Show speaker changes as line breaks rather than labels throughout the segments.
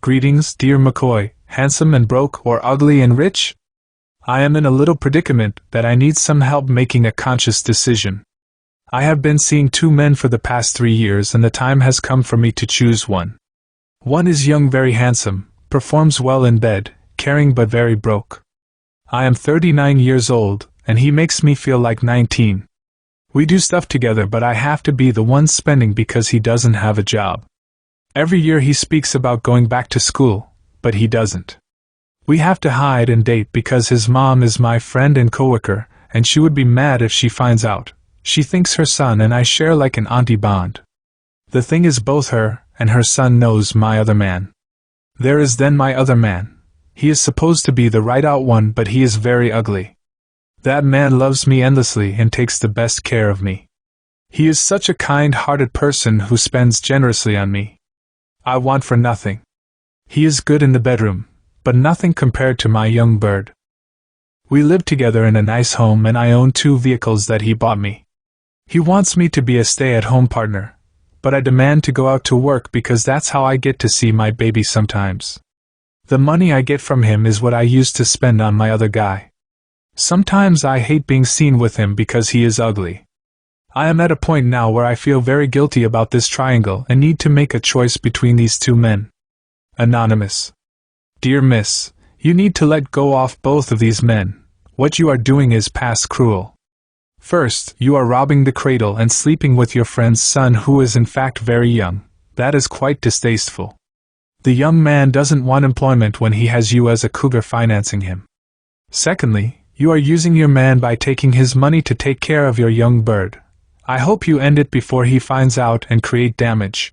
Greetings, dear Mckoy, handsome and broke or ugly and rich? I am in a little predicament that I need some help making a conscious decision. I have been seeing 2 men for the past 3 years and the time has come for me to choose one. One is young, very handsome, performs well in bed, caring but very broke. I am 39 years old, and he makes me feel like 19. We do stuff together but I have to be the one spending because he doesn't have a job. Every year he speaks about going back to school, but he doesn't. We have to hide and date because his mom is my friend and coworker, and she would be mad if she finds out. She thinks her son and I share like an auntie bond. The thing is, both her and her son knows my other man. There is then my other man. He is supposed to be the right-out one, but he is very ugly. That man loves me endlessly and takes the best care of me. He is such a kind-hearted person who spends generously on me. I want for nothing. He is good in the bedroom, but nothing compared to my young bird. We live together in a nice home and I own 2 vehicles that he bought me. He wants me to be a stay-at-home partner, but I demand to go out to work because that's how I get to see my baby sometimes. The money I get from him is what I use to spend on my other guy. Sometimes I hate being seen with him because he is ugly. I am at a point now where I feel very guilty about this triangle and need to make a choice between these 2 men. Anonymous. Dear Miss, you need to let go off both of these men. What you are doing is past cruel. First, you are robbing the cradle and sleeping with your friend's son who is in fact very young. That is quite distasteful. The young man doesn't want employment when he has you as a cougar financing him. Secondly, you are using your man by taking his money to take care of your young bird. I hope you end it before he finds out and create damage.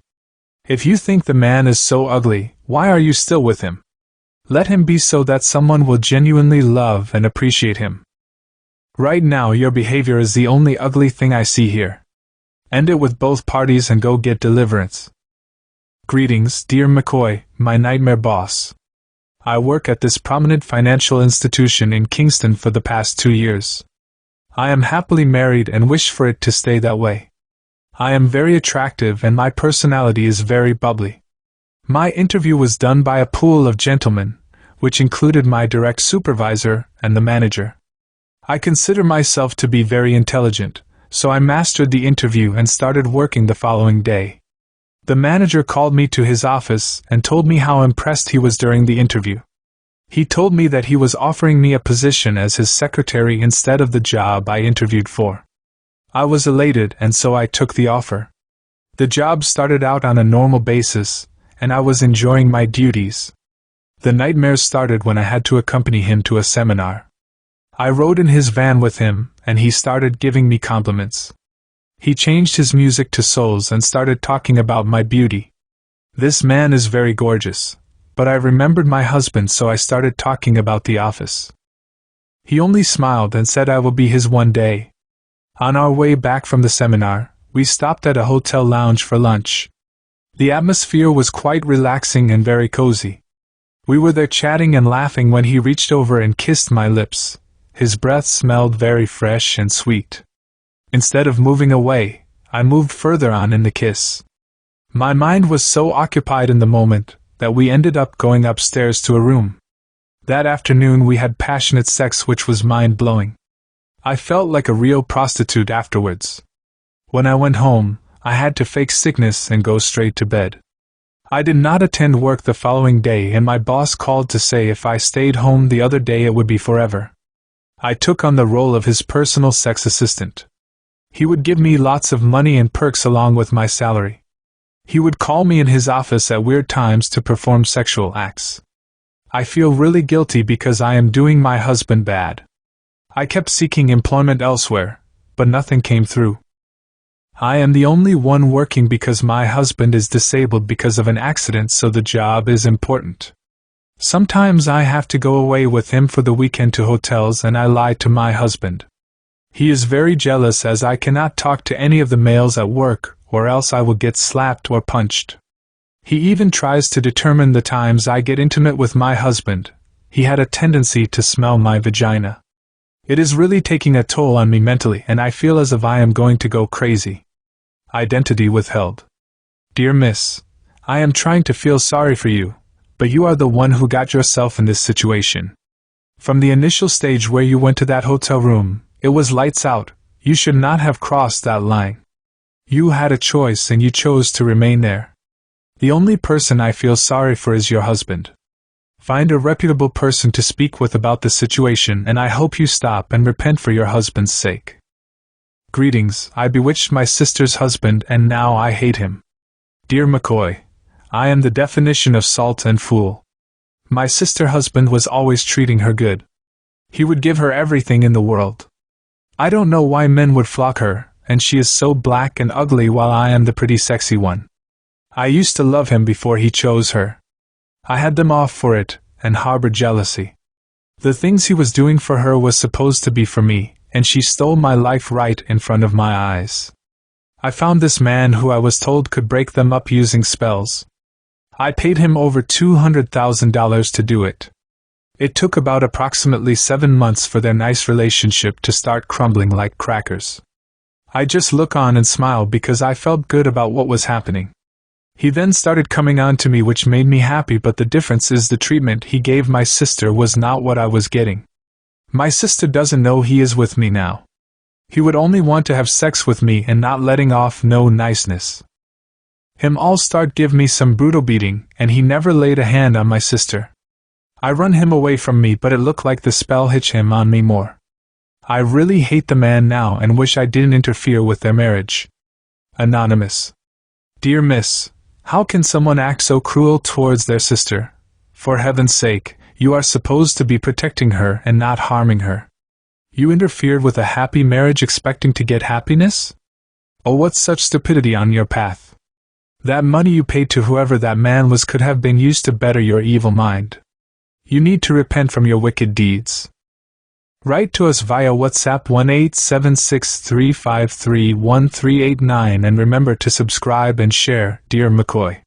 If you think the man is so ugly, why are you still with him? Let him be so that someone will genuinely love and appreciate him. Right now your behavior is the only ugly thing I see here. End it with both parties and go get deliverance. Greetings, dear Mckoy, my nightmare boss. I work at this prominent financial institution in Kingston for the past 2 years. I am happily married and wish for it to stay that way. I am very attractive and my personality is very bubbly. My interview was done by a pool of gentlemen, which included my direct supervisor and the manager. I consider myself to be very intelligent, so I mastered the interview and started working the following day. The manager called me to his office and told me how impressed he was during the interview. He told me that he was offering me a position as his secretary instead of the job I interviewed for. I was elated and so I took the offer. The job started out on a normal basis, and I was enjoying my duties. The nightmares started when I had to accompany him to a seminar. I rode in his van with him, and he started giving me compliments. He changed his music to souls and started talking about my beauty. This man is very gorgeous, but I remembered my husband, so I started talking about the office. He only smiled and said I will be his one day. On our way back from the seminar, we stopped at a hotel lounge for lunch. The atmosphere was quite relaxing and very cozy. We were there chatting and laughing when he reached over and kissed my lips. His breath smelled very fresh and sweet. Instead of moving away, I moved further on in the kiss. My mind was so occupied in the moment that we ended up going upstairs to a room. That afternoon we had passionate sex which was mind-blowing. I felt like a real prostitute afterwards. When I went home, I had to fake sickness and go straight to bed. I did not attend work the following day and my boss called to say if I stayed home the other day it would be forever. I took on the role of his personal sex assistant. He would give me lots of money and perks along with my salary. He would call me in his office at weird times to perform sexual acts. I feel really guilty because I am doing my husband bad. I kept seeking employment elsewhere, but nothing came through. I am the only one working because my husband is disabled because of an accident, so the job is important. Sometimes I have to go away with him for the weekend to hotels and I lie to my husband. He is very jealous as I cannot talk to any of the males at work, or else I will get slapped or punched. He even tries to determine the times I get intimate with my husband. He had a tendency to smell my vagina. It is really taking a toll on me mentally and I feel as if I am going to go crazy. Identity withheld. Dear Miss, I am trying to feel sorry for you, but you are the one who got yourself in this situation. From the initial stage where you went to that hotel room, it was lights out. You should not have crossed that line. You had a choice and you chose to remain there. The only person I feel sorry for is your husband. Find a reputable person to speak with about the situation, and I hope you stop and repent for your husband's sake. Greetings, I bewitched my sister's husband and now I hate him. Dear Mckoy, I am the definition of salt and fool. My sister husband was always treating her good. He would give her everything in the world. I don't know why men would flock her, and she is so black and ugly while I am the pretty sexy one. I used to love him before he chose her. I had them off for it, and harbored jealousy. The things he was doing for her was supposed to be for me, and she stole my life right in front of my eyes. I found this man who I was told could break them up using spells. I paid him over $200,000 to do it. It took about approximately 7 months for their nice relationship to start crumbling like crackers. I just look on and smile because I felt good about what was happening. He then started coming on to me, which made me happy, but the difference is the treatment he gave my sister was not what I was getting. My sister doesn't know he is with me now. He would only want to have sex with me and not letting off no niceness. Him all start give me some brutal beating, and he never laid a hand on my sister. I run him away from me, but it looked like the spell hitched him on me more. I really hate the man now and wish I didn't interfere with their marriage. Anonymous. Dear Miss, how can someone act so cruel towards their sister? For heaven's sake, you are supposed to be protecting her and not harming her. You interfered with a happy marriage expecting to get happiness? Oh, what such stupidity on your path. That money you paid to whoever that man was could have been used to better your evil mind. You need to repent from your wicked deeds. Write to us via WhatsApp 1-876-353-1389 and remember to subscribe and share, dear Mckoy.